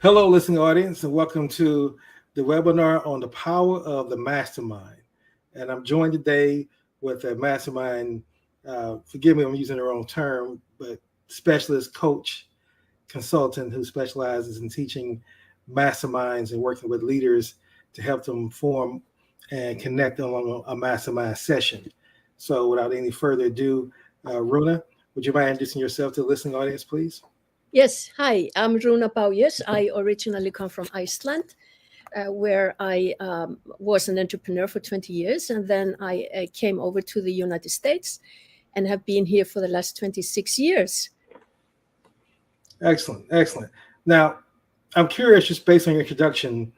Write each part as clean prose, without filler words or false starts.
Hello, listening audience, and welcome to the webinar on the power of the mastermind. And I'm joined today with a mastermind, forgive me, I'm using the wrong term, but specialist coach, consultant who specializes in teaching masterminds and working with leaders to help them form and connect along a mastermind session. So without any further ado, Rúna, would you mind introducing yourself to the listening audience, please? Yes, hi, I'm Rúna Bouius. I originally come from Iceland, where I was an entrepreneur for 20 years. And then I came over to the United States and have been here for the last 26 years. Excellent, excellent. Now, I'm curious, just based on your introduction,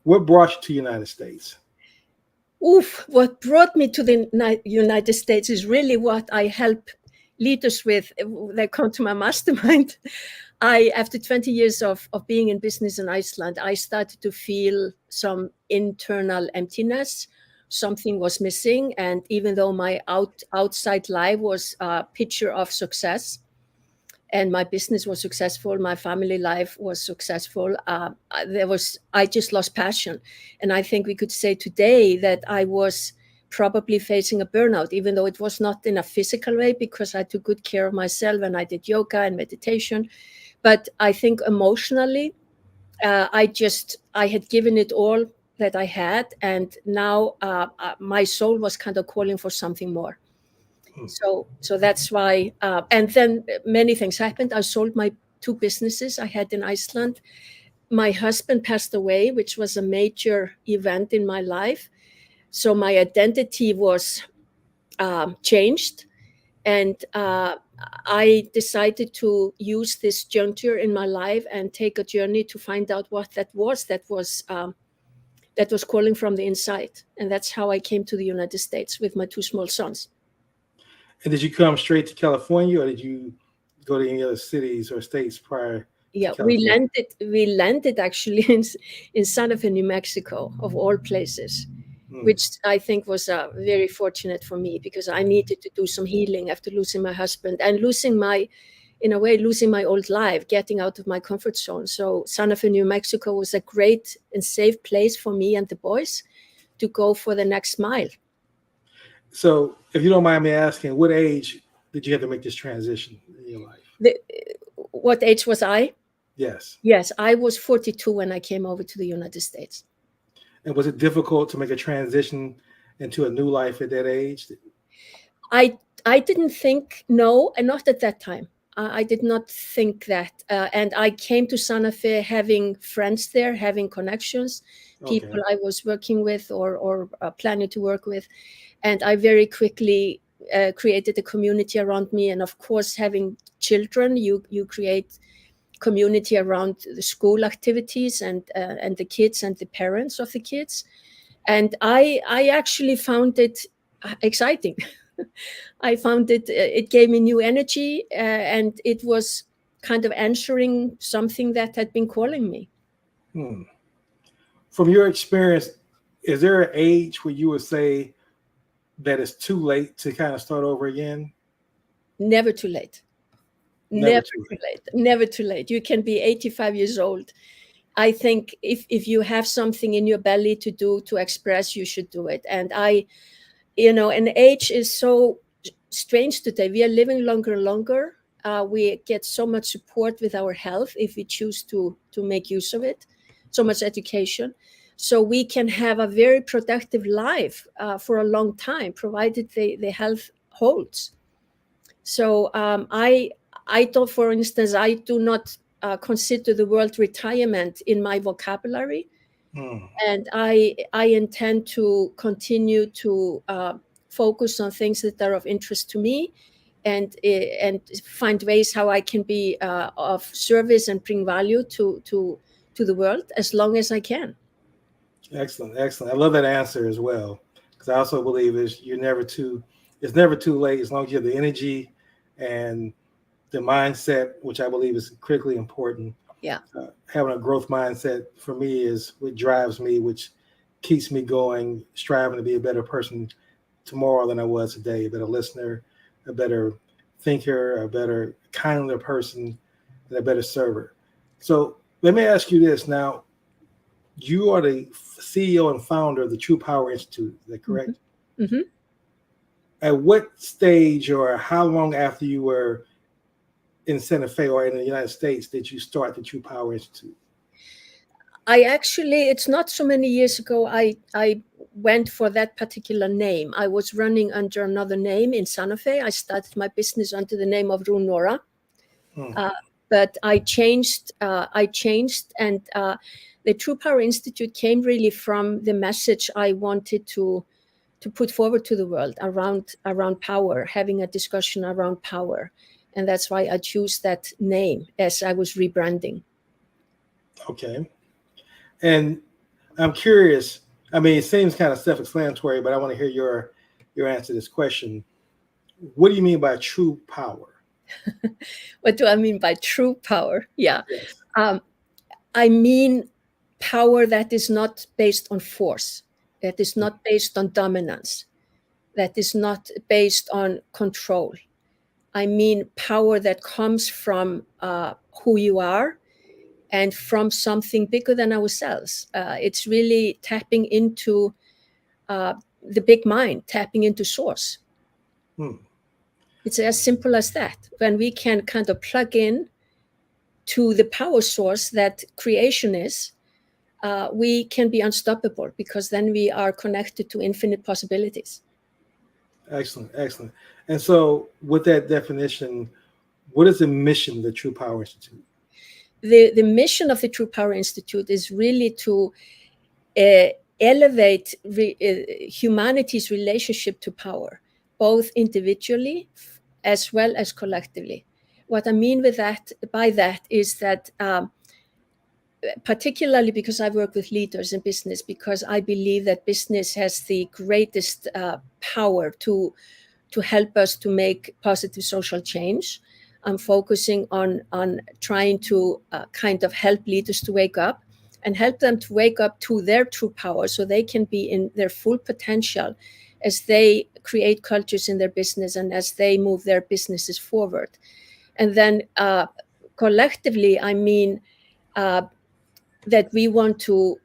what brought you to the United States? What brought me to the United States is really what I help leaders with. They come to my mastermind. After 20 years of being in business in Iceland, I started to feel some internal emptiness. Something was missing. And even though my outside life was a picture of success, and my business was successful, my family life was successful, I just lost passion. And I think we could say today that I was probably facing a burnout, even though it was not in a physical way, because I took good care of myself and I did yoga and meditation. But I think emotionally, I had given it all that I had. And now my soul was kind of calling for something more. So that's why, and then many things happened. I sold my 2 businesses I had in Iceland. My husband passed away, which was a major event in my life. So my identity was changed. And I decided to use this juncture in my life and take a journey to find out what that was calling from the inside. And that's how I came to the United States with my 2 small sons. And did you come straight to California, or did you go to any other cities or states prior? Yeah, we landed actually in Santa Fe, New Mexico, of all places, which I think was very fortunate for me, because I needed to do some healing after losing my husband and losing my old life, getting out of my comfort zone. So Santa Fe, New Mexico was a great and safe place for me and the boys to go for the next mile. So if you don't mind me asking, what age did you have to make this transition in your life? What age was I? Yes. Yes, I was 42 when I came over to the United States. And was it difficult to make a transition into a new life at that age? I didn't think, no, and not at that time. I did not think that. And I came to Santa Fe having friends there, having connections, people I was working with or planning to work with. And I very quickly created a community around me. And of course, having children, you create community around the school activities and the kids and the parents of the kids. And I actually found it exciting. I found it gave me new energy, and it was kind of answering something that had been calling me. From your experience, is there an age where you would say that it's too late to kind of start over again? Never too late. Never too late. Never too late. You can be 85 years old. I think if you have something in your belly to do, to express, you should do it. And and age is so strange today. We are living longer and longer. We get so much support with our health if we choose to make use of it, so much education. So we can have a very productive life for a long time, provided the health holds. So I don't, for instance, I do not consider the word retirement in my vocabulary. And I intend to continue to focus on things that are of interest to me, and find ways how I can be of service and bring value to the world as long as I can. Excellent, excellent. I love that answer as well, because I also believe it's never too late, as long as you have the energy and the mindset, which I believe is critically important. Yeah. Having a growth mindset for me is what drives me, which keeps me going, striving to be a better person tomorrow than I was today, a better listener, a better thinker, a better, kinder person, and a better server. So Let me ask you this now. You are the CEO and founder of the True Power Institute. Is that Mhm. correct? Mhm. At what stage or how long after you were in Santa Fe or in the United States did you start the True Power Institute? I actually, it's not so many years ago, I went for that particular name. I was running under another name in Santa Fe. I started my business under the name of Rúna. Hmm. Uh, but I changed, and the True Power Institute came really from the message I wanted to put forward to the world around power, having a discussion around power, and that's why I chose that name as I was rebranding. Okay. And I'm curious. I mean, it seems kind of self-explanatory, but I want to hear your answer to this question. What do you mean by true power? What do I mean by true power? Yeah, Yes. um, I mean power that is not based on force, that is not based on dominance, that is not based on control. I mean power that comes from who you are and from something bigger than ourselves. It's really tapping into uh, the big mind, tapping into source. Hmm. It's as simple as that. When we can kind of plug in to the power source that creation is, we can be unstoppable because then we are connected to infinite possibilities. Excellent. Excellent. And so, with that definition, what is the mission of the True Power Institute? The mission of the True Power Institute is really to uh, elevate humanity's relationship to power, both individually as well as collectively. What I mean with that, by that, is that particularly because I work with leaders in business, because I believe that business has the greatest power to help us to make positive social change. I'm focusing on trying to kind of help leaders to wake up and help them to wake up to their true power so they can be in their full potential as they create cultures in their business and as they move their businesses forward. And then collectively, I mean uh, that we want to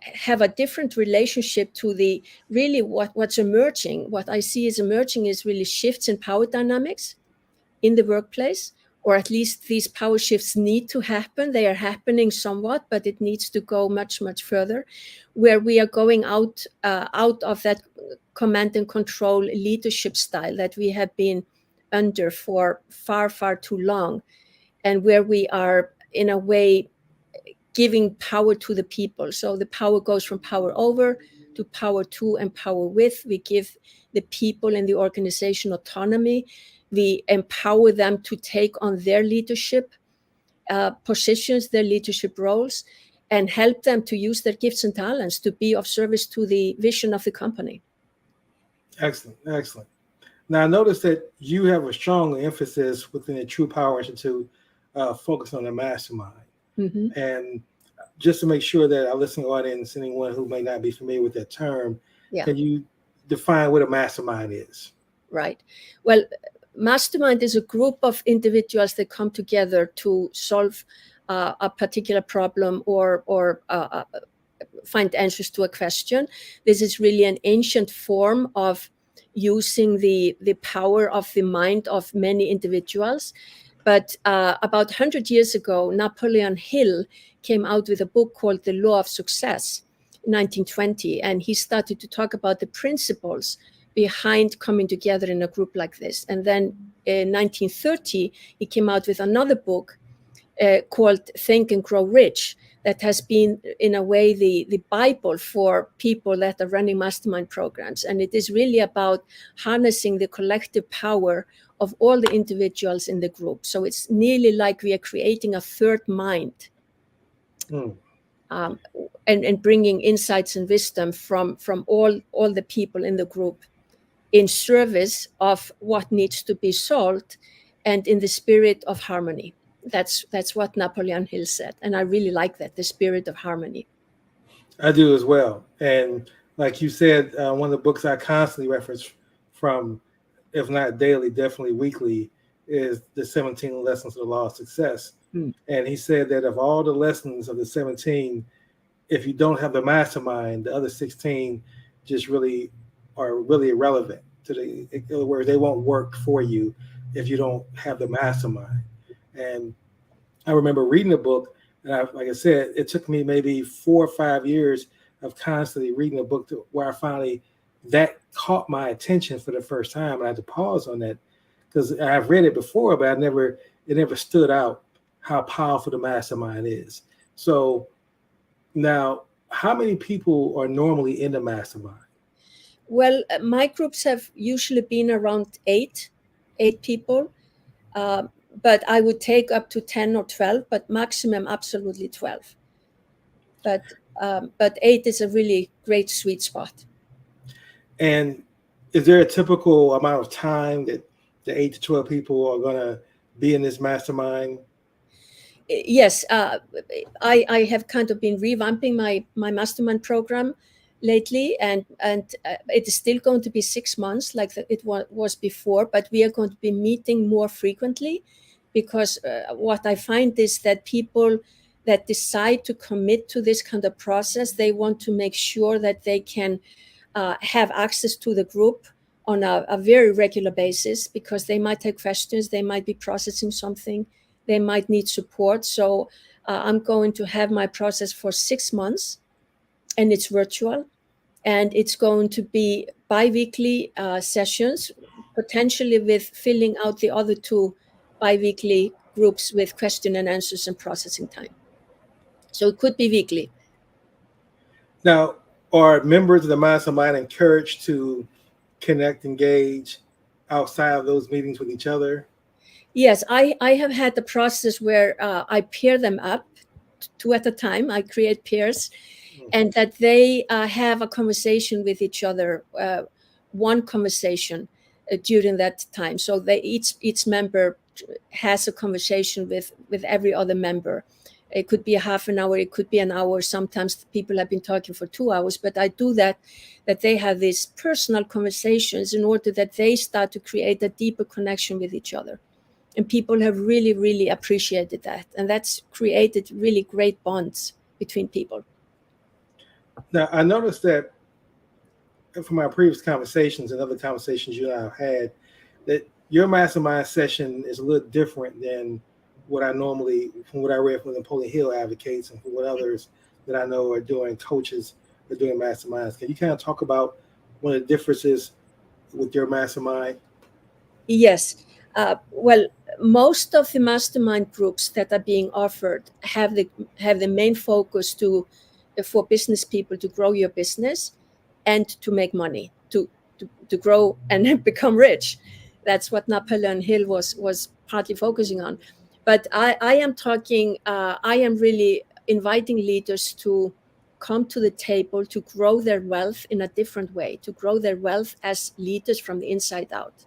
have a different relationship to the really what's emerging. What I see is emerging is really shifts in power dynamics in the workplace, or at least these power shifts need to happen. They are happening somewhat, but it needs to go much further, where we are going out of that command and control leadership style that we have been under for far too long, and where we are in a way giving power to the people. So the power goes from power over to power to and power with. We give the people in the organization autonomy. We empower them to take on their leadership positions, their leadership roles, and help them to use their gifts and talents to be of service to the vision of the company. Excellent. Excellent. Now, I noticed that you have a strong emphasis within the True Power Institute, focused on the mastermind. Mm-hmm. And just to make sure that our listening audience, anyone who may not be familiar with that term, Yeah. can you define what a mastermind is? Right. Well, mastermind is a group of individuals that come together to solve a particular problem or find answers to a question. This is really an ancient form of using the power of the mind of many individuals. But about 100 years ago, Napoleon Hill came out with a book called The Law of Success in 1920, and he started to talk about the principles behind coming together in a group like this. And then in 1930, he came out with another book called Think and Grow Rich, that has been, in a way, the Bible for people that are running mastermind programs. And it is really about harnessing the collective power of all the individuals in the group. So it's nearly like we are creating a third mind. Mm. Um, and bringing insights and wisdom from all the people in the group in service of what needs to be solved and in the spirit of harmony. That's what Napoleon Hill said, and I really like that, the spirit of harmony. I do as well. And like you said, one of the books I constantly reference from, if not daily, definitely weekly, is the 17 Lessons of the Law of Success. And he said that of all the lessons of the 17, if you don't have the mastermind, the other 16 just really are really irrelevant to where they won't work for you if you don't have the mastermind. And I remember reading a book, and like I said, it took me maybe 4 or 5 years of constantly reading a book where I finally that caught my attention for the first time, and I had to pause on that because I've read it before, but it never stood out how powerful the mastermind is. So now, how many people are normally in the mastermind? Well, my groups have usually been around eight people, but I would take up to 10 or 12, but maximum absolutely 12. But 8 is a really great sweet spot. And is there a typical amount of time that the 8 to 12 people are going to be in this mastermind? Yes, I have kind of been revamping my mastermind program lately, and it is still going to be 6 months like it was before, but we are going to be meeting more frequently because what I find is that people that decide to commit to this kind of process, they want to make sure that they can have access to the group on a very regular basis because they might have questions, they might be processing something, they might need support. So I'm going to have my process for 6 months, and it's virtual, and it's going to be bi-weekly sessions, potentially with filling out the other 2 bi-weekly groups with question and answers and processing time. So it could be weekly. Now, are members of the mastermind encouraged to connect, engage outside of those meetings with each other? Yes, I have had the process where I pair them up 2 at a time. I create pairs, and that they have a conversation with each other, one conversation during that time. So they each member has a conversation with every other member. It could be a half an hour, it could be an hour. Sometimes people have been talking for 2 hours, but I do that they have these personal conversations in order that they start to create a deeper connection with each other. And people have really, really appreciated that. And that's created really great bonds between people. Now, I noticed that from my previous conversations and other conversations you and I have had, that your mastermind session is a little different than what I normally, from what I read from Napoleon Hill advocates and from what others that I know are doing, coaches are doing masterminds. Can you kind of talk about one of the differences with your mastermind? Yes. Well, most of the mastermind groups that are being offered have the main focus for business people to grow your business and to make money, to grow and become rich. That's what Napoleon Hill was partly focusing on. But I am really inviting leaders to come to the table to grow their wealth in a different way, to grow their wealth as leaders from the inside out,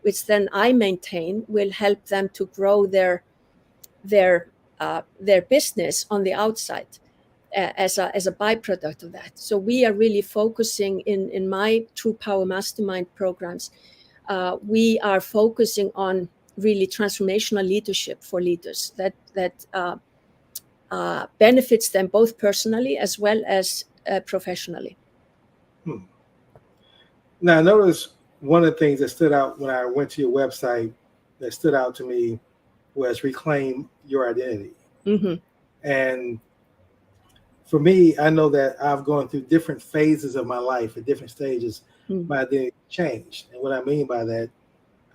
which then I maintain will help them to grow their business on the outside as a byproduct of that. So we are really focusing in my True Power Mastermind programs. We are focusing on really transformational leadership for leaders that benefits them both personally as well as professionally. Now, I noticed one of the things that stood out when I went to your website that stood out to me was reclaim your identity. Mm-hmm. And for me, I know that I've gone through different phases of my life at different stages. Mm-hmm. My identity changed. And what I mean by that,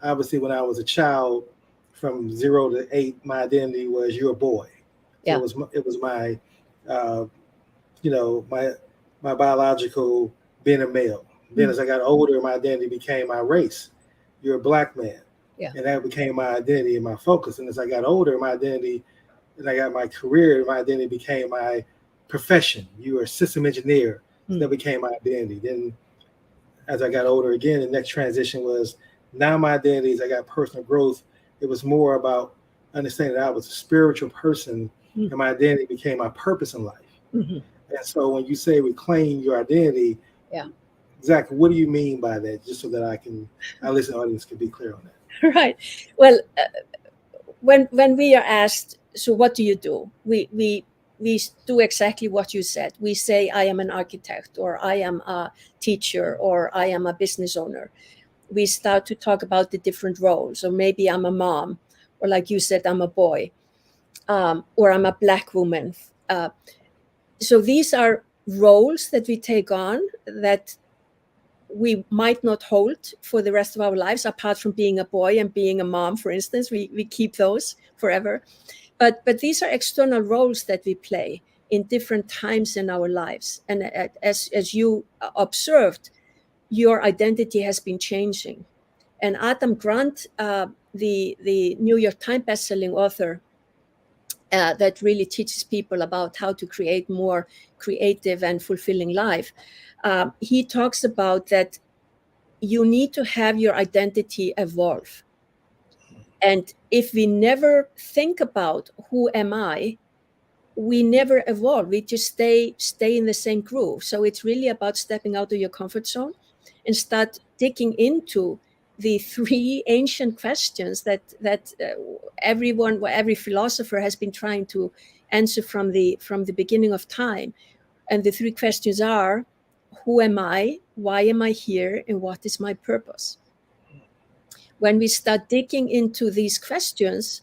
obviously, when I was a child, from 0 to 8, my identity was you're a boy. So yeah. It was my, my biological being a male. Then as I got older, my identity became my race. You're a black man. Yeah. And that became my identity and my focus. And as I got older, my identity, and I got my career, my identity became my profession. You were a system engineer. So that became my identity. Then as I got older again, the next transition was now my identity is I got personal growth. It was more about understanding that I was a spiritual person and my identity became my purpose in life. Mm-hmm. And so when you say reclaim your identity, yeah. Exactly. What do you mean by that? Just so that our listening audience can be clear on that. Right. Well, when we are asked so what do? We do exactly what you said. We say, I am an architect, or I am a teacher, or I am a business owner. We start to talk about the different roles, or maybe I'm a mom, or like you said, I'm a boy, or I'm a Black woman. So these are roles that we take on that we might not hold for the rest of our lives, apart from being a boy and being a mom, for instance. We keep those forever. But these are external roles that we play in different times in our lives. And as you observed, your identity has been changing. And Adam Grant, the New York Times bestselling author, that really teaches people about how to create more creative and fulfilling life, he talks about that you need to have your identity evolve. And if we never think about who am I, we never evolve. We just stay in the same groove. So it's really about stepping out of your comfort zone and start digging into the three ancient questions that every philosopher has been trying to answer from the beginning of time. And the three questions are: who am I? Why am I here? And what is my purpose? When we start digging into these questions,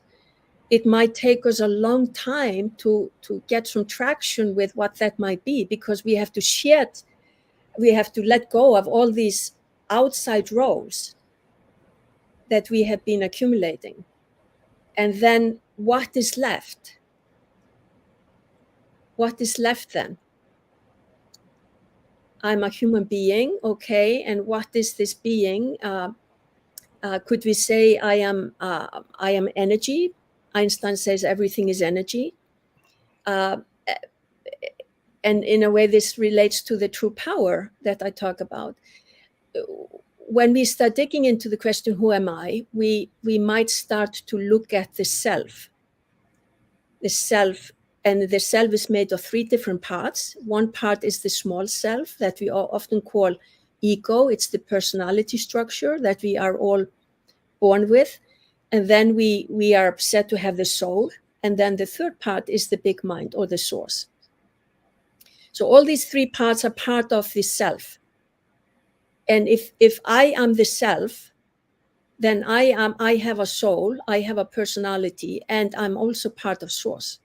it might take us a long time to get some traction with what that might be, because we have to let go of all these outside roles that we have been accumulating. And then what is left? What is left then? I'm a human being, okay, and what is this being? Could we say I am energy? Einstein says everything is energy. And in a way, this relates to the true power that I talk about. When we start digging into the question, who am I? We might start to look at the self. The self, and the self is made of three different parts. One part is the small self that we often call ego. It's the personality structure that we are all born with. And then we are said to have the soul. And then the third part is the big mind, or the source. So all these three parts are part of the self. And if I am the self, then I have a soul, I have a personality, and I'm also part of source.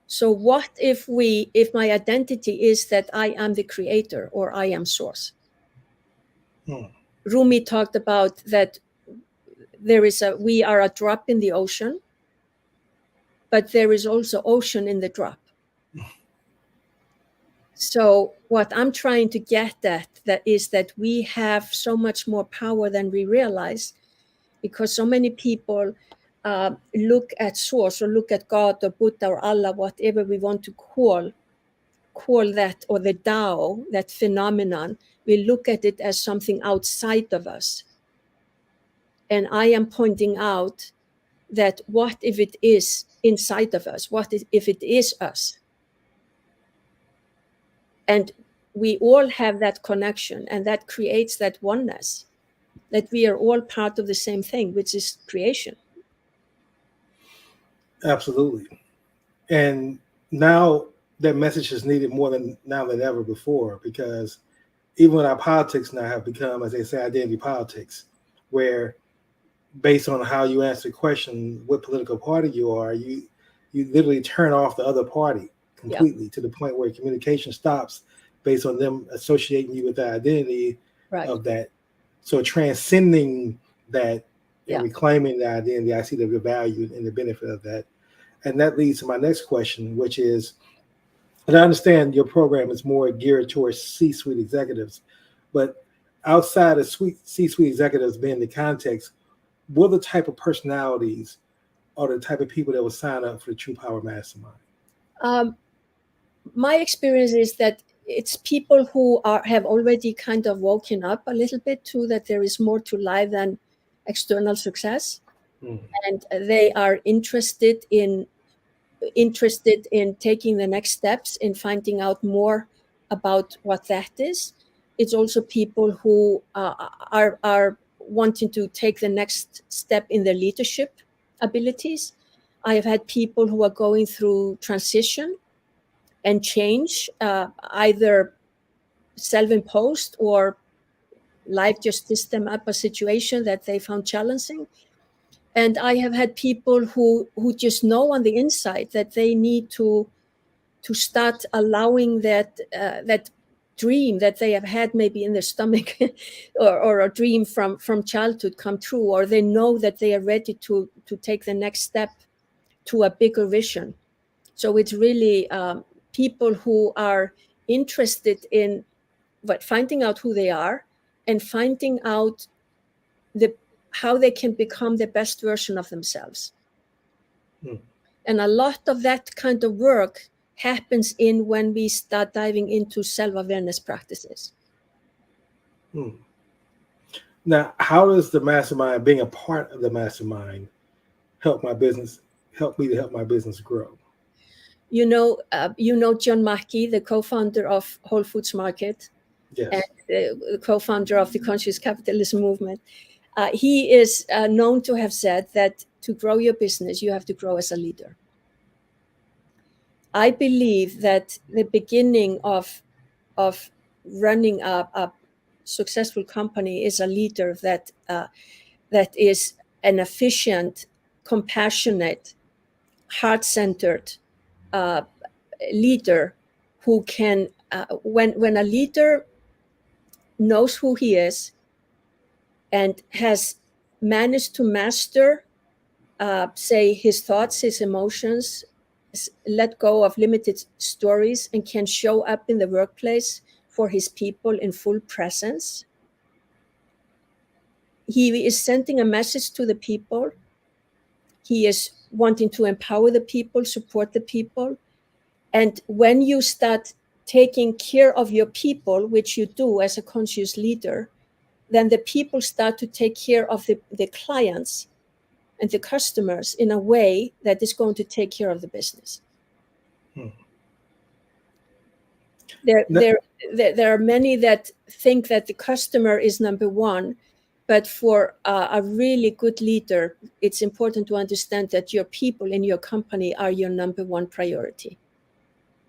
So what if my identity is that I am the creator, or I am source? Rumi talked about that we are a drop in the ocean, but there is also ocean in the drop. So what I'm trying to get at is that we have so much more power than we realize, because so many people look at source, or look at God, or Buddha, or Allah, whatever we want to call that, or the Tao, that phenomenon. We look at it as something outside of us. And I am pointing out that what if it is inside of us? What if it is us? And we all have that connection, and that creates that oneness, that we are all part of the same thing, which is creation. Absolutely. And now that message is needed more than ever before, because even our politics now have become, as they say, identity politics, where based on how you answer the question, what political party you are, you literally turn off the other party completely, to the point where communication stops based on them associating you with the identity of that. So transcending that and reclaiming the identity, I see the value and the benefit of that. And that leads to my next question, which is, and I understand your program is more geared towards C-suite executives, but outside of C-suite executives being the context, what are the type of personalities or the type of people that will sign up for the True Power Mastermind? My experience is that it's people who have already kind of woken up a little bit to that there is more to life than external success. And they are interested in taking the next steps, in finding out more about what that is. It's also people who are wanting to take the next step in their leadership abilities. I have had people who are going through transition and change, either self-imposed or life just system them up a situation that they found challenging. And I have had people who just know on the inside that they need to start allowing that dream that they have had maybe in their stomach or a dream from childhood come true, or they know that they are ready to take the next step to a bigger vision. So it's really people who are interested in finding out who they are and finding out how they can become the best version of themselves. And a lot of that kind of work happens when we start diving into self-awareness practices. Now, how does the mastermind, being a part of the mastermind, help me to help my business grow? You know John Mackey, the co-founder of Whole Foods Market, yes, and the co-founder of the Conscious Capitalism movement. He is known to have said that to grow your business, you have to grow as a leader. I believe that the beginning of running a successful company is a leader that is an efficient, compassionate, heart-centered leader who can, when a leader knows who he is and has managed to master, say, his thoughts, his emotions, let go of limited stories, and can show up in the workplace for his people in full presence. He is sending a message to the people. He is wanting to empower the people, support the people. And when you start taking care of your people, which you do as a conscious leader, then the people start to take care of the clients and the customers in a way that is going to take care of the business. There are many that think that the customer is number one, but for a really good leader, it's important to understand that your people in your company are your number one priority,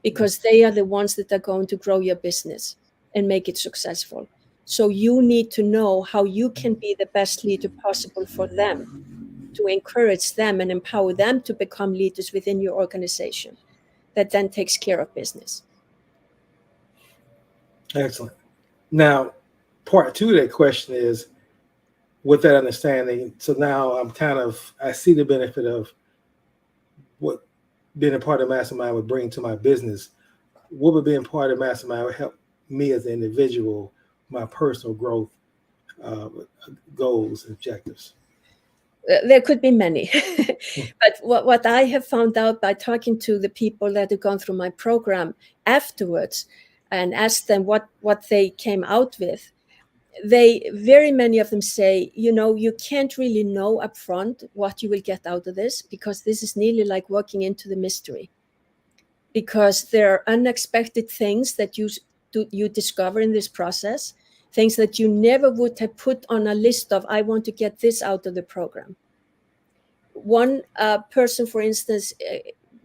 because they are the ones that are going to grow your business and make it successful. So you need to know how you can be the best leader possible for them, to encourage them and empower them to become leaders within your organization that then takes care of business. Excellent. Now, part two of that question is, with that understanding, so now I see the benefit of what being a part of Mastermind would bring to my business. What would being part of Mastermind would help me as an individual, my personal growth, goals and objectives? There could be many, but what I have found out by talking to the people that have gone through my program afterwards and asked them what they came out with, very many of them say, you can't really know upfront what you will get out of this, because this is nearly like walking into the mystery, because there are unexpected things that you discover in this process, things that you never would have put on a list of, I want to get this out of the program. One person, for instance,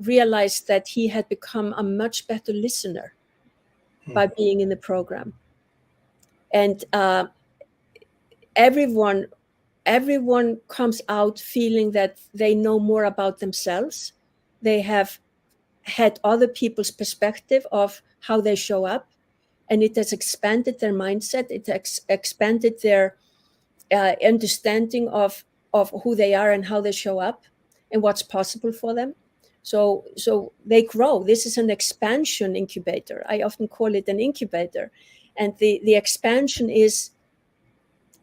realized that he had become a much better listener by being in the program. And everyone comes out feeling that they know more about themselves. They have had other people's perspective of how they show up, and it has expanded their mindset. It has expanded their understanding of who they are and how they show up and what's possible for them. So they grow. This is an expansion incubator. I often call it an incubator. And the expansion is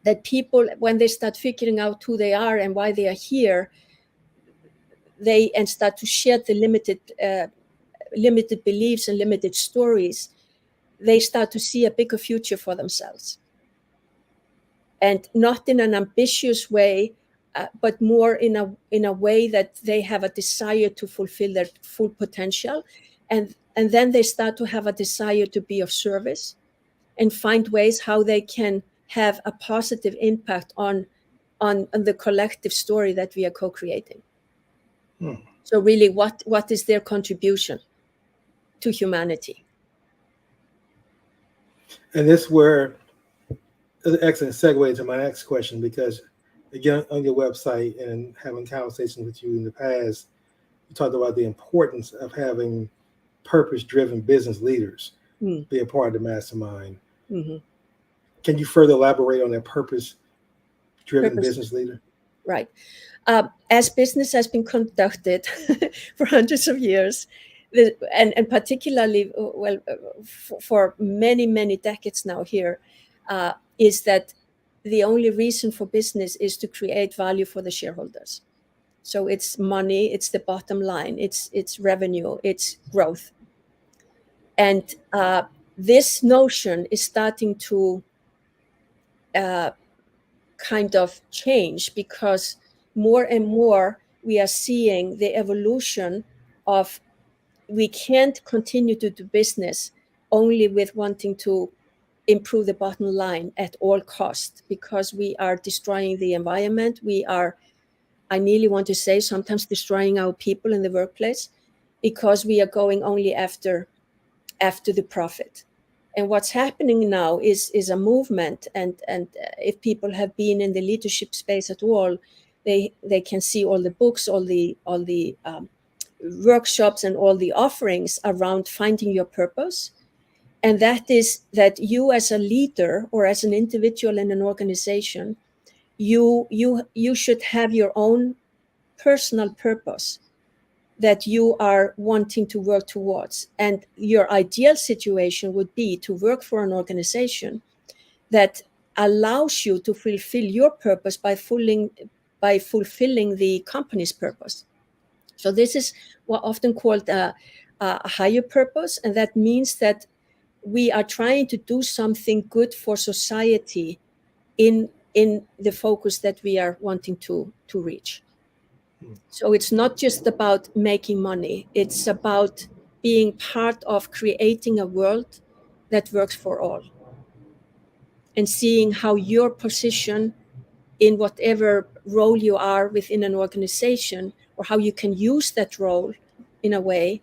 that people, when they start figuring out who they are and why they are here, and start to share the limited beliefs and limited stories, they start to see a bigger future for themselves. And not in an ambitious way, but more in a way that they have a desire to fulfill their full potential. And then they start to have a desire to be of service and find ways how they can have a positive impact on the collective story that we are co-creating. So really, what is their contribution to humanity? And this where an excellent segue to my next question, because again, on your website and having conversations with you in the past, you talked about the importance of having purpose-driven business leaders be a part of the mastermind. Mm-hmm. Can you further elaborate on that purpose-driven business leader? Right. As business has been conducted for hundreds of years, and particularly, for many, many decades now here, is that the only reason for business is to create value for the shareholders. So it's money, it's the bottom line, it's revenue, it's growth. And this notion is starting to kind of change, because more and more we are seeing the evolution of, we can't continue to do business only with wanting to improve the bottom line at all costs, because we are destroying the environment. We are, I nearly want to say, sometimes destroying our people in the workplace, because we are going only after the profit. And what's happening now is a movement, and if people have been in the leadership space at all, they can see all the books, all the workshops, and all the offerings around finding your purpose. And that is that you, as a leader or as an individual in an organization, you should have your own personal purpose that you are wanting to work towards. And your ideal situation would be to work for an organization that allows you to fulfill your purpose by fulfilling the company's purpose. So this is what often called a higher purpose, and that means that we are trying to do something good for society in the focus that we are wanting to reach. So it's not just about making money. It's about being part of creating a world that works for all, and seeing how your position in whatever role you are within an organization, or how you can use that role in a way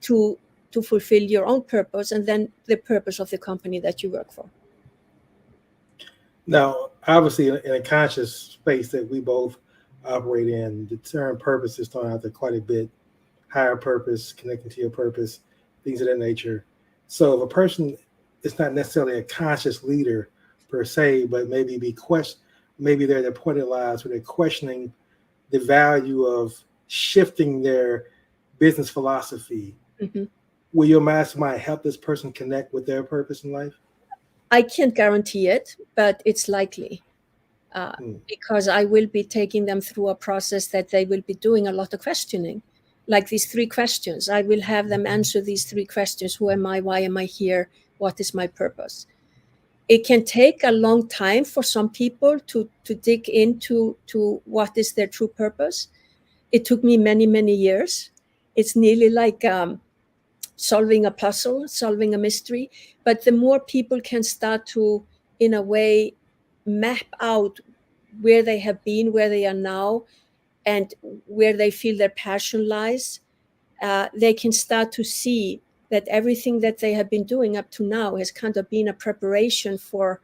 to fulfill your own purpose, and then the purpose of the company that you work for. Now, obviously, in a conscious space that we both operate in, the term purpose is thrown out there quite a bit. Higher purpose, connecting to your purpose, things of that nature. So if a person is not necessarily a conscious leader per se, but maybe maybe they're at a point in their lives where they're questioning the value of shifting their business philosophy. Mm-hmm. Will your mastermind help this person connect with their purpose in life? I can't guarantee it, but it's likely. Because I will be taking them through a process that they will be doing a lot of questioning, like these 3 questions. I will have them answer these 3 questions. Who am I? Why am I here? What is my purpose? It can take a long time for some people to dig into what is their true purpose. It took me many, many years. It's nearly like solving a puzzle, solving a mystery. But the more people can start to, in a way, map out where they have been, where they are now, and where they feel their passion lies, they can start to see that everything that they have been doing up to now has kind of been a preparation for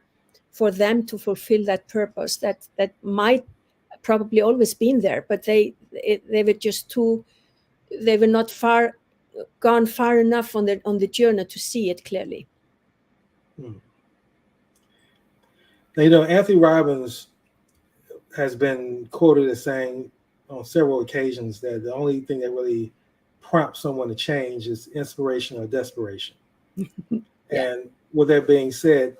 them to fulfill that purpose that might probably always been there, but they were just they were not gone far enough on the journey to see it clearly. Now, Anthony Robbins has been quoted as saying on several occasions that the only thing that really prompts someone to change is inspiration or desperation. Yeah. And with that being said,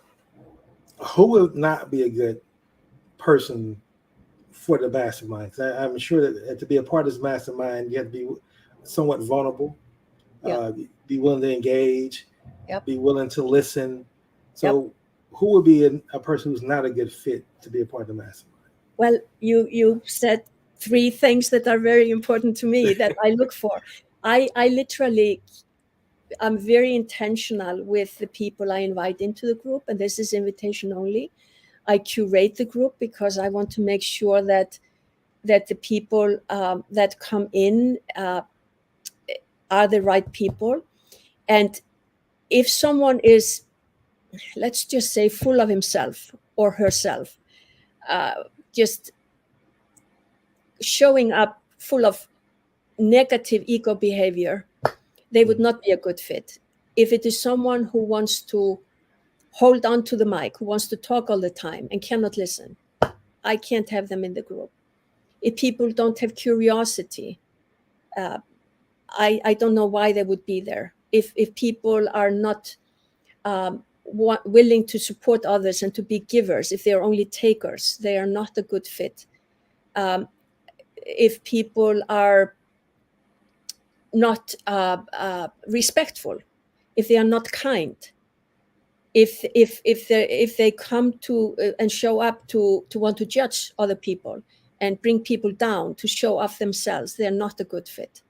who would not be a good person for the mastermind? I'm sure that to be a part of this mastermind, you have to be somewhat vulnerable, be willing to engage, be willing to listen. So who would be a person who's not a good fit to be a part of the mastermind? Well, you said 3 things that are very important to me that I look for. I literally, I'm very intentional with the people I invite into the group, and this is invitation only. I curate the group because I want to make sure that that the people that come in are the right people. And if someone is, let's just say, full of himself or herself, just showing up full of negative ego behavior, they would not be a good fit. If it is someone who wants to hold on to the mic, who wants to talk all the time and cannot listen, I can't have them in the group. If people don't have curiosity, I don't know why they would be there. If people are not willing to support others and to be givers, if they are only takers, they are not a good fit. If people are not respectful, if they are not kind, if they come to and show up to want to judge other people and bring people down to show off themselves, they're not a good fit.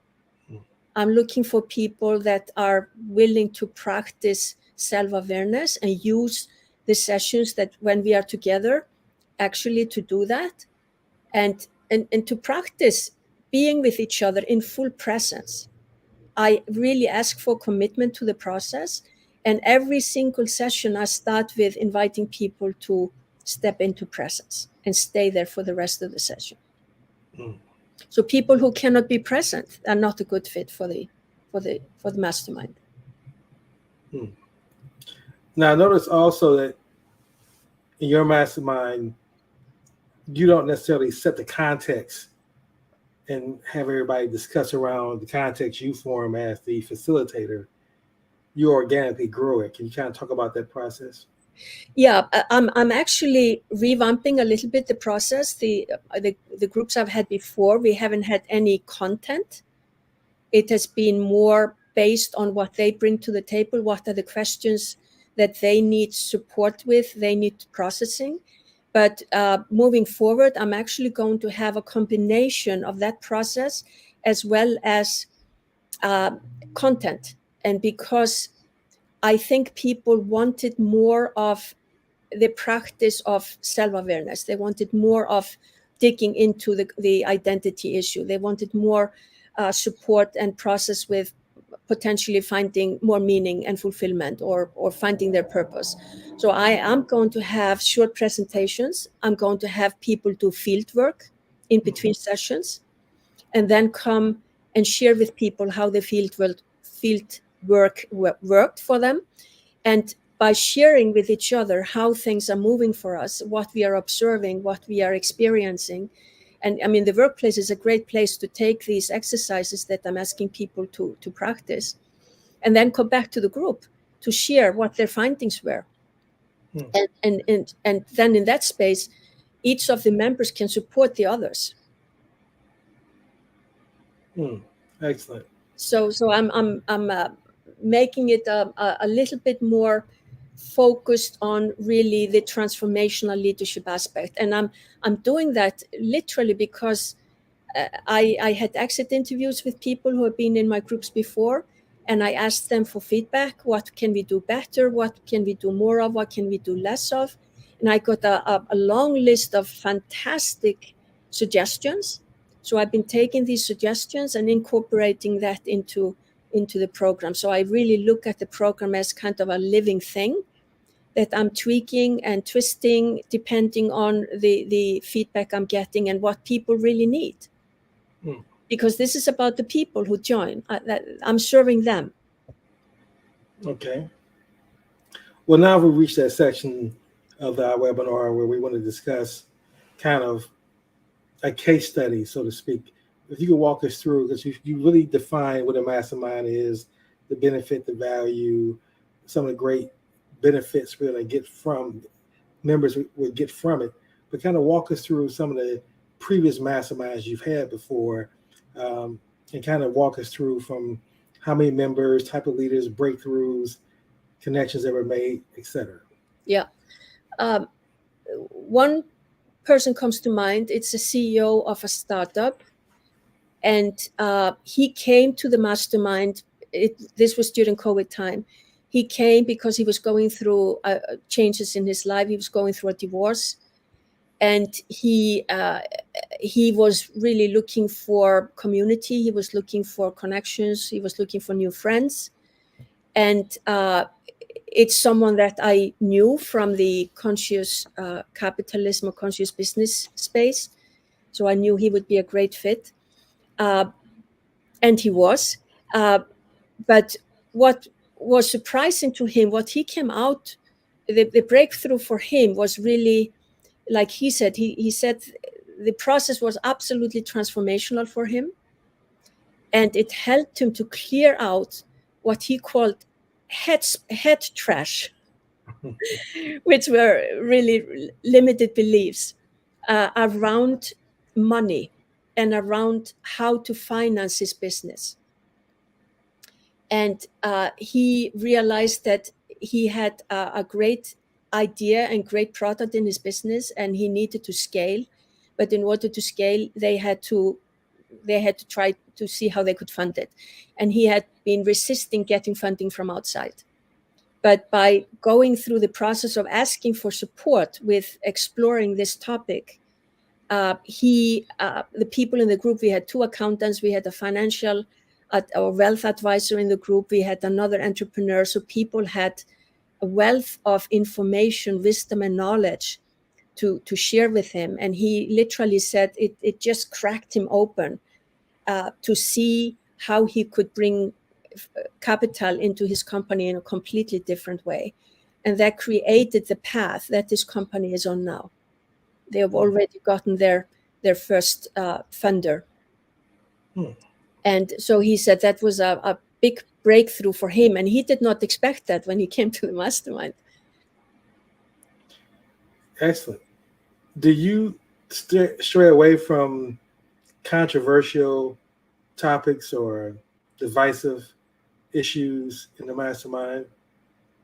I'm looking for people that are willing to practice self-awareness and use the sessions that when we are together actually to do that, and to practice being with each other in full presence. I really ask for commitment to the process. And every single session, I start with inviting people to step into presence and stay there for the rest of the session. So people who cannot be present are not a good fit for the mastermind. Now, I notice also that in your mastermind, you don't necessarily set the context and have everybody discuss around the context you form as the facilitator. You organically grow it. Can you kind of talk about that process? Yeah, I'm actually revamping a little bit the process. The groups I've had before, we haven't had any content. It has been more based on what they bring to the table. What are the questions that they need support with, they need processing. But moving forward, I'm actually going to have a combination of that process as well as content. And because I think people wanted more of the practice of self-awareness, they wanted more of digging into the identity issue. They wanted more support and process with potentially finding more meaning and fulfillment or finding their purpose. So I am going to have short presentations. I'm going to have people do field work in between sessions, and then come and share with people how the field work worked for them. And by sharing with each other how things are moving for us, what we are observing, what we are experiencing. And I mean, the workplace is a great place to take these exercises that I'm asking people to practice, and then come back to the group to share what their findings were. And then in that space, each of the members can support the others. Excellent. So I'm making it a little bit more focused on really the transformational leadership aspect, and I'm doing that literally because I had exit interviews with people who have been in my groups before, and I asked them for feedback. What can we do better? What can we do more of? What can we do less of? And I got a long list of fantastic suggestions. So I've been taking these suggestions and incorporating that into the program. So I really look at the program as kind of a living thing that I'm tweaking and twisting depending on the feedback I'm getting and what people really need. Because this is about the people who join. I'm serving them. Okay. Well, now we've reached that section of our webinar where we want to discuss kind of a case study, so to speak. If you could walk us through, because you really define what a mastermind is, the benefit, the value, some of the great benefits we're going to get from members would get from it, but kind of walk us through some of the previous masterminds you've had before, and kind of walk us through from how many members, type of leaders, breakthroughs, connections that were made, etc. Yeah. One person comes to mind. It's a CEO of a startup, and he came to the mastermind. This was during COVID time. He came because he was going through changes in his life. He was going through a divorce, And he was really looking for community. He was looking for connections. He was looking for new friends. And it's someone that I knew from the conscious capitalism or conscious business space. So I knew he would be a great fit. And he was. But what was surprising to him, what he came out, the breakthrough for him was really, like he said, he said the process was absolutely transformational for him. And it helped him to clear out what he called head trash, which were really limited beliefs around money and around how to finance his business. And he realized that he had a great idea and great product in his business, and he needed to scale. But in order to scale, they had to try to see how they could fund it. And he had been resisting getting funding from outside. But by going through the process of asking for support with exploring this topic, the people in the group, we had 2 accountants, we had a financial or wealth advisor in the group, we had another entrepreneur. So people had a wealth of information, wisdom, and knowledge to share with him. And he literally said it just cracked him open to see how he could bring capital into his company in a completely different way. And that created the path that this company is on now. They have already gotten their first funder. And so he said that was a big breakthrough for him. And he did not expect that when he came to the mastermind. Excellent. Do you stray away from controversial topics or divisive issues in the mastermind?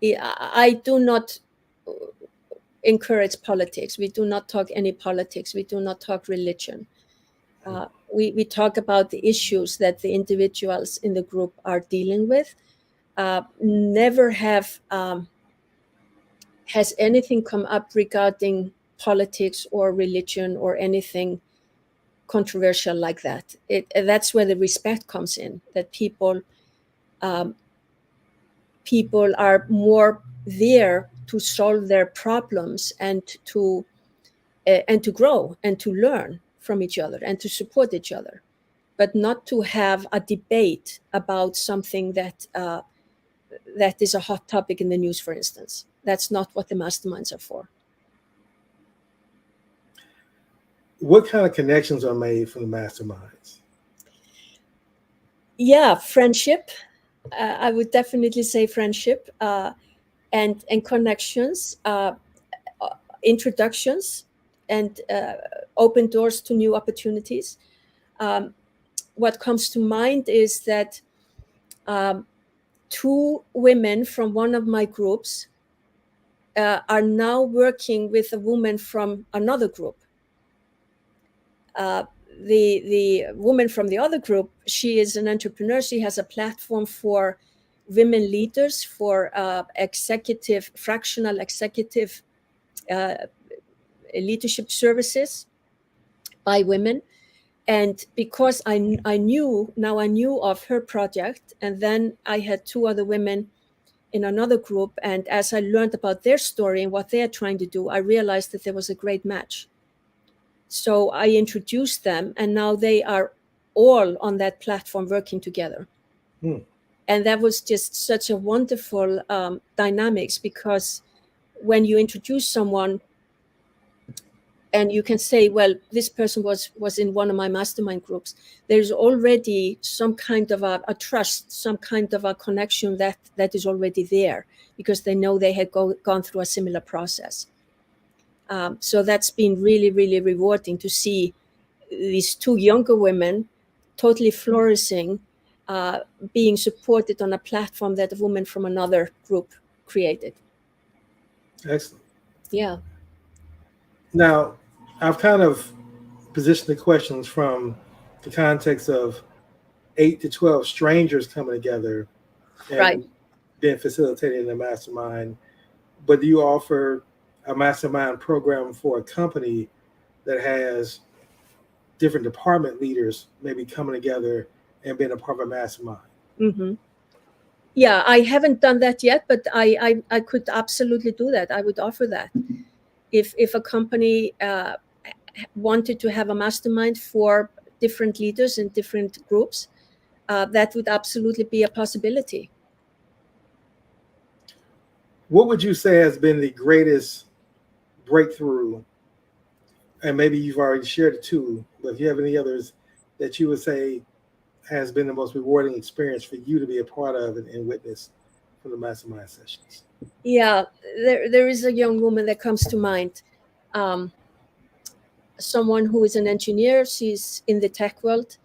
I do not encourage politics. We do not talk any politics. We do not talk religion. We talk about the issues that the individuals in the group are dealing with. Never has anything come up regarding politics or religion or anything controversial like that. That's where the respect comes in, that people are more there to solve their problems and to grow and to learn from each other and to support each other, but not to have a debate about something that is a hot topic in the news, for instance. That's not what the masterminds are for. What kind of connections are made from the masterminds? Yeah, friendship. I would definitely say friendship and connections, introductions, and open doors to new opportunities. What comes to mind is that 2 women from one of my groups are now working with a woman from another group. The woman from the other group, she is an entrepreneur. She has a platform for women leaders, for fractional executive leadership services by women. And because I knew of her project, and then I had 2 other women in another group. And as I learned about their story and what they're trying to do, I realized that there was a great match. So I introduced them, and now they are all on that platform working together. And that was just such a wonderful dynamics, because when you introduce someone and you can say, well, this person was in one of my mastermind groups, there's already some kind of a trust, some kind of a connection that is already there, because they know they had gone through a similar process. So that's been really, really rewarding to see these 2 younger women totally flourishing, being supported on a platform that a woman from another group created. Excellent. Yeah. Now, I've kind of positioned the questions from the context of 8 to 12 strangers coming together and being facilitated in a mastermind. But do you offer a mastermind program for a company that has different department leaders maybe coming together and being a part of a mastermind? Mm-hmm. Yeah, I haven't done that yet, but I could absolutely do that. I would offer that. If a company wanted to have a mastermind for different leaders in different groups, that would absolutely be a possibility. What would you say has been the greatest breakthrough? And maybe you've already shared it too, but if you have any others that you would say has been the most rewarding experience for you to be a part of and witness from the mastermind sessions? Yeah, there is a young woman that comes to mind. Someone who is an engineer. She's in the tech world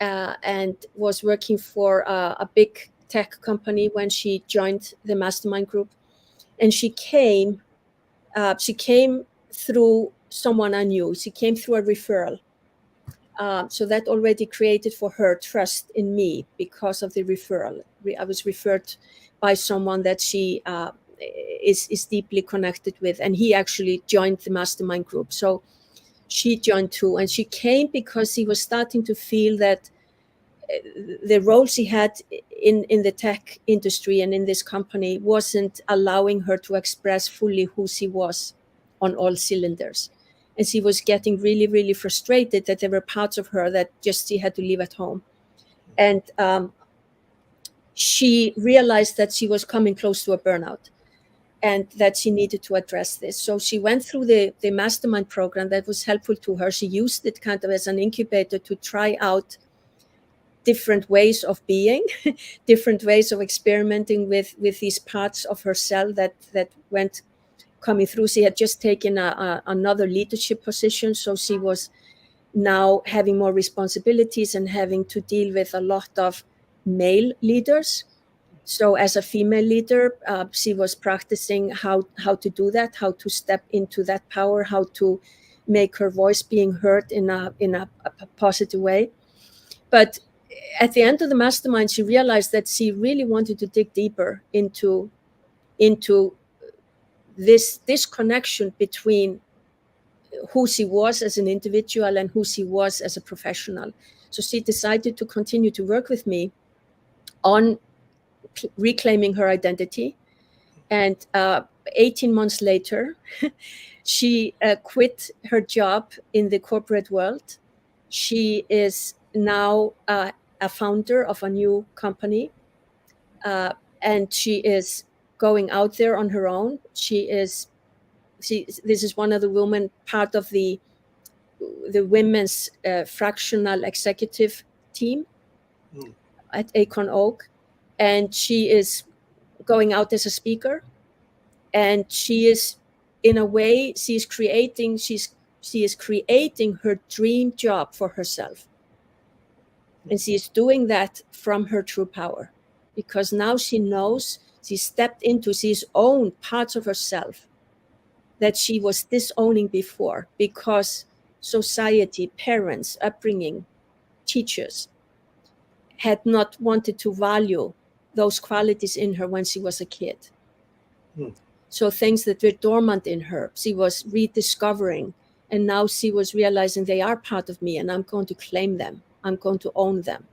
and was working for a big tech company when she joined the mastermind group. And she came through someone I knew. She came through a referral. So that already created for her trust in me because of the referral. I was referred by someone that she is deeply connected with, and he actually joined the mastermind group. So she joined too, and she came because she was starting to feel that the role she had in the tech industry and in this company wasn't allowing her to express fully who she was on all cylinders. And she was getting really, really frustrated that there were parts of her that just she had to leave at home. And she realized that she was coming close to a burnout and that she needed to address this. So she went through the mastermind program that was helpful to her. She used it kind of as an incubator to try out different ways of being, different ways of experimenting with these parts of herself that went coming through. She had just taken another leadership position, so she was now having more responsibilities and having to deal with a lot of male leaders. So as a female leader, she was practicing how to do that, how to step into that power, how to make her voice being heard in a positive way. But at the end of the mastermind, she realized that she really wanted to dig deeper into this connection between who she was as an individual and who she was as a professional. So she decided to continue to work with me on reclaiming her identity. And 18 months later, she quit her job in the corporate world. She is now a founder of a new company, and she is going out there on her own. This is one of the women, part of the women's fractional executive team at Acorn Oak, and she is going out as a speaker. And she is, in a way, she is creating her dream job for herself. And she is doing that from her true power, because now she knows she stepped into, she's owned parts of herself that she was disowning before because society, parents, upbringing, teachers had not wanted to value those qualities in her when she was a kid. So things that were dormant in her, she was rediscovering. And now she was realizing they are part of me, and I'm going to claim them. I'm going to own them.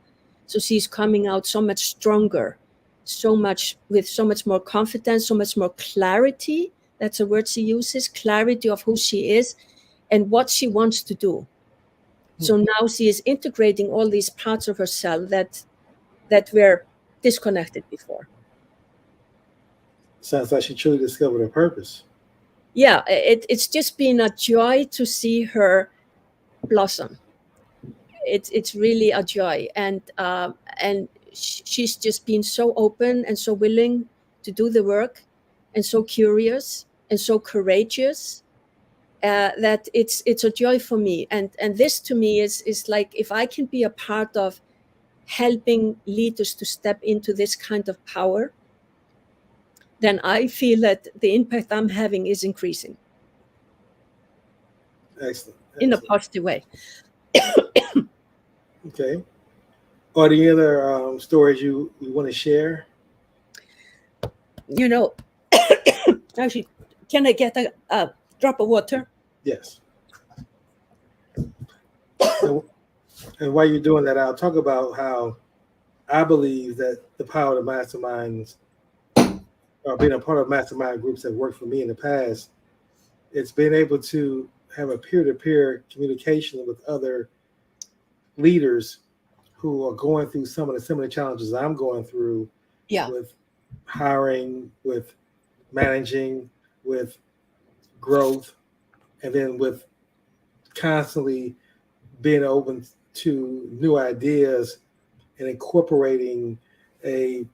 So she's coming out so much stronger, with so much more confidence, so much more clarity. That's a word she uses, clarity of who she is and what she wants to do. So now she is integrating all these parts of herself that were disconnected before. Sounds like she truly discovered her purpose. Yeah, it's just been a joy to see her blossom. It's really a joy, and she's just been so open and so willing to do the work, and so curious and so courageous that it's a joy for me. And this to me is like, if I can be a part of helping leaders to step into this kind of power, then I feel that the impact I'm having is increasing. Excellent. In a positive way. Okay. Are there any other stories you want to share? Actually, can I get a drop of water? Yes. And, and while you're doing that, I'll talk about how I believe that the power of the masterminds, or being a part of mastermind groups that worked for me in the past, it's been able to have a peer-to-peer communication with other leaders who are going through some of the similar challenges I'm going through with hiring, with managing, with growth, and then with constantly being open to new ideas and incorporating a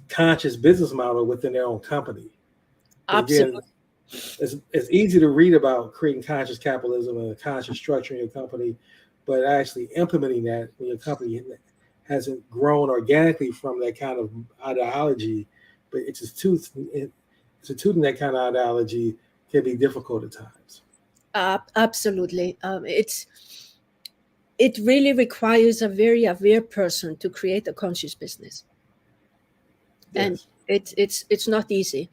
conscious business model within their own company. Absolutely. Again, it's easy to read about creating conscious capitalism and a conscious structure in your company, but actually implementing that when your company hasn't grown organically from that kind of ideology, but it's instituting that kind of ideology can be difficult at times. Absolutely. It really requires a very aware person to create a conscious business. Yes. And it's not easy.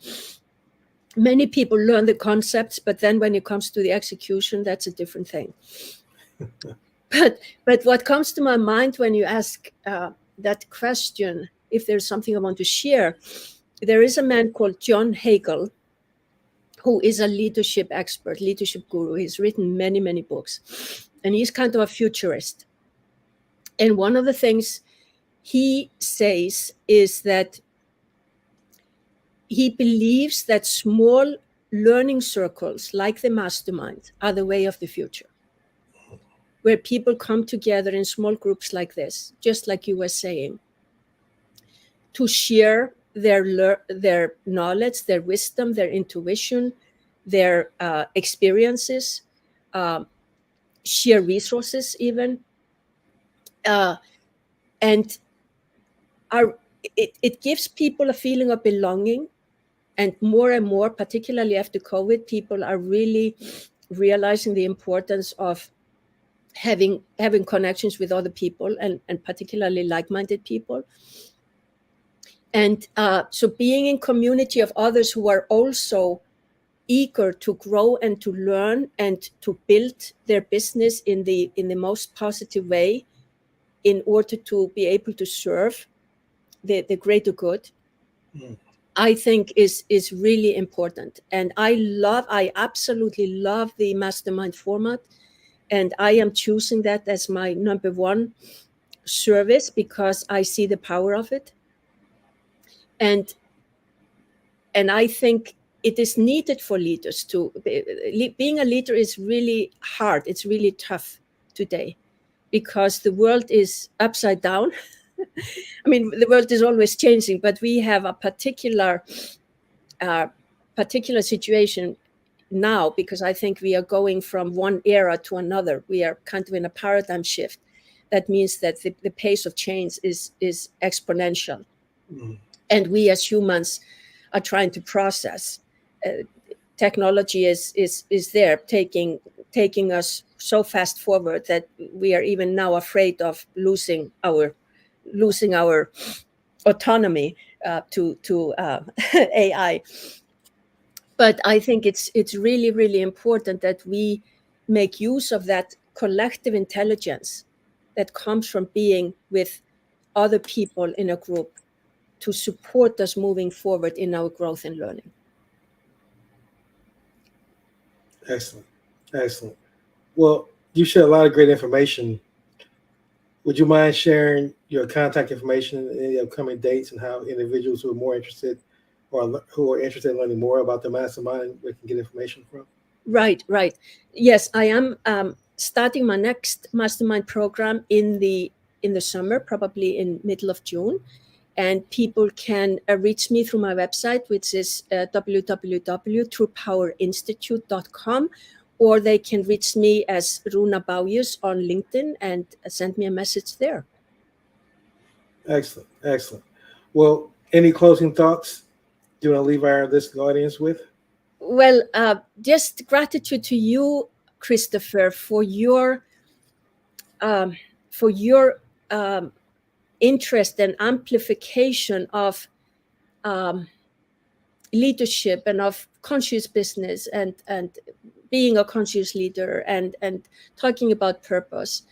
Many people learn the concepts, but then when it comes to the execution, that's a different thing. But what comes to my mind when you ask that question, if there's something I want to share, there is a man called John Hagel, who is a leadership expert, leadership guru. He's written many, many books, and he's kind of a futurist. And one of the things he says is that he believes that small learning circles like the mastermind are the way of the future, where people come together in small groups like this, just like you were saying, to share their knowledge, their wisdom, their intuition, their experiences, share resources even. And it gives people a feeling of belonging. And more, particularly after COVID, people are really realizing the importance of having connections with other people, and particularly like-minded people. And so being in community of others who are also eager to grow and to learn and to build their business in the most positive way in order to be able to serve the greater good, I think is really important. And I absolutely love the mastermind format. And I am choosing that as my number one service because I see the power of it. And I think it is needed for leaders to being a leader is really hard. It's really tough today because the world is upside down. I mean, the world is always changing, but we have a particular situation now because I think we are going from one era to another. We are kind of in a paradigm shift. That means that the pace of change is exponential. And we as humans are trying to process. Technology is there taking us so fast forward that we are even now afraid of losing our autonomy to AI. But I think it's really, really important that we make use of that collective intelligence that comes from being with other people in a group to support us moving forward in our growth and learning. Excellent. Well, you shared a lot of great information. Would you mind sharing your contact information and any upcoming dates and how individuals who are more interested or who are interested in learning more about the mastermind we can get information from? Right. Yes, I am starting my next mastermind program in the summer, probably in middle of June. And people can reach me through my website, which is www.truepowerinstitute.com, or they can reach me as Rúna Bouius on LinkedIn and send me a message there. Excellent. Well, any closing thoughts you want to leave our listening audience with? Well, just gratitude to you, Christopher, for your interest and amplification of leadership and of conscious business and being a conscious leader and talking about purpose,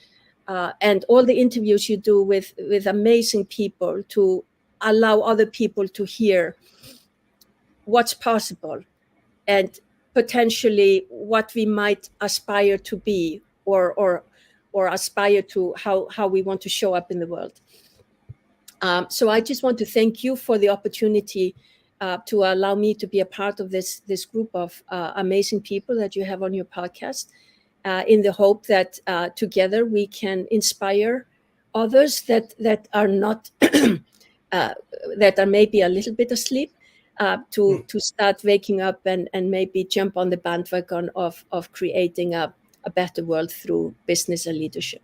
and all the interviews you do with amazing people to allow other people to hear what's possible and potentially what we might aspire to be, or aspire to how we want to show up in the world. So I just want to thank you for the opportunity to allow me to be a part of this group of amazing people that you have on your podcast, in the hope that together we can inspire others that are not that are maybe a little bit asleep, to start waking up and maybe jump on the bandwagon of creating a better world through business and leadership.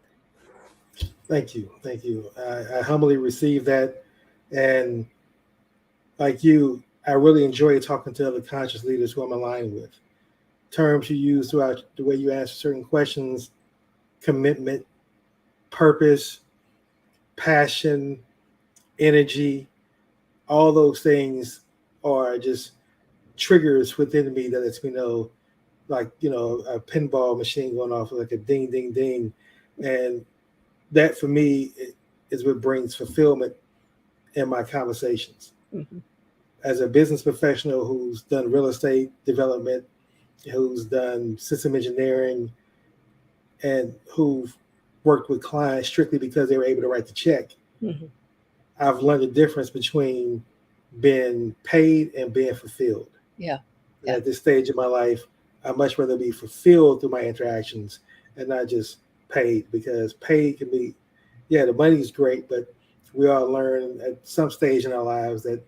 Thank you. Thank you. I humbly receive that. And like you, I really enjoy talking to other conscious leaders who I'm aligned with. Terms you use throughout the way you answer certain questions: commitment, purpose, passion, energy, all those things are just triggers within me that lets me know, like, a pinball machine going off like a ding, ding, ding. And that for me is what brings fulfillment in my conversations. Mm-hmm. As a business professional who's done real estate development, who's done system engineering, and who've worked with clients strictly because they were able to write the check, mm-hmm. I've learned the difference between being paid and being fulfilled. Yeah. At this stage of my life, I'd much rather be fulfilled through my interactions and not just paid, because paid can be, the money is great, but we all learn at some stage in our lives that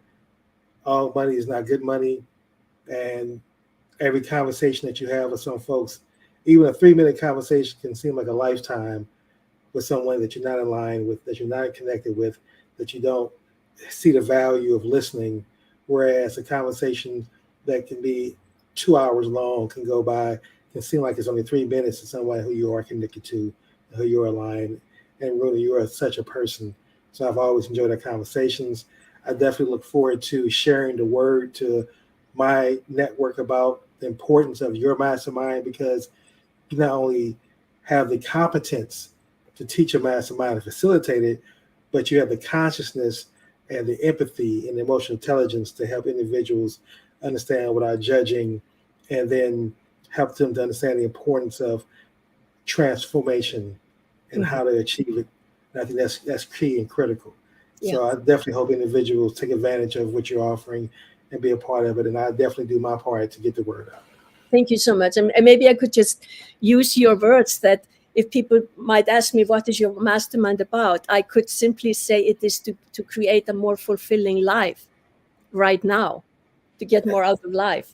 all money is not good money. And every conversation that you have with some folks, even a 3-minute conversation, can seem like a lifetime with someone that you're not in line with, that you're not connected with, that you don't see the value of listening. Whereas a conversation that can be 2 hours long can go by, can seem like it's only 3 minutes to someone who you are connected to, who you're aligned. And really, you are such a person. So I've always enjoyed our conversations. I definitely look forward to sharing the word to my network about the importance of your mastermind, because you not only have the competence to teach a mastermind and facilitate it, but you have the consciousness and the empathy and the emotional intelligence to help individuals understand without judging, and then help them to understand the importance of transformation and how to achieve it. And I think that's key and critical. Yeah. So I definitely hope individuals take advantage of what you're offering and be a part of it. And I definitely do my part to get the word out. Thank you so much. And maybe I could just use your words that if people might ask me, what is your mastermind about? I could simply say it is to create a more fulfilling life right now, to get more out of life.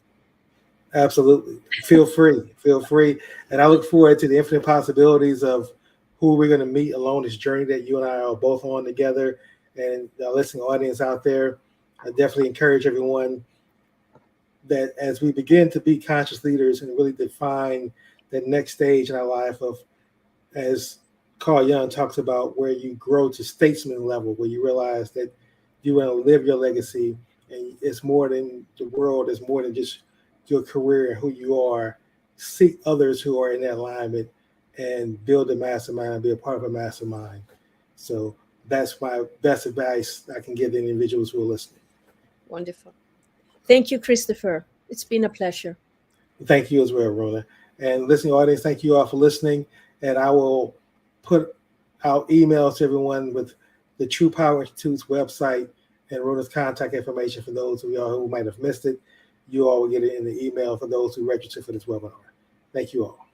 Absolutely. Feel free. And I look forward to the infinite possibilities of who we're going to meet along this journey that you and I are both on together. And the listening audience out there, I definitely encourage everyone that as we begin to be conscious leaders and really define the next stage in our life of, as Carl Jung talks about, where you grow to statesman level, where you realize that you want to live your legacy, and it's more than the world, it's more than just your career and who you are. Seek others who are in that alignment and build a mastermind, be a part of a mastermind. So that's my best advice I can give the individuals who are listening. Wonderful. Thank you, Christopher. It's been a pleasure. Thank you as well, Rúna. And listening audience, thank you all for listening. And I will put out emails to everyone with the True Power Institute's website and Rúna's contact information for those of y'all who might have missed it. You all will get it in the email for those who register for this webinar. Thank you all.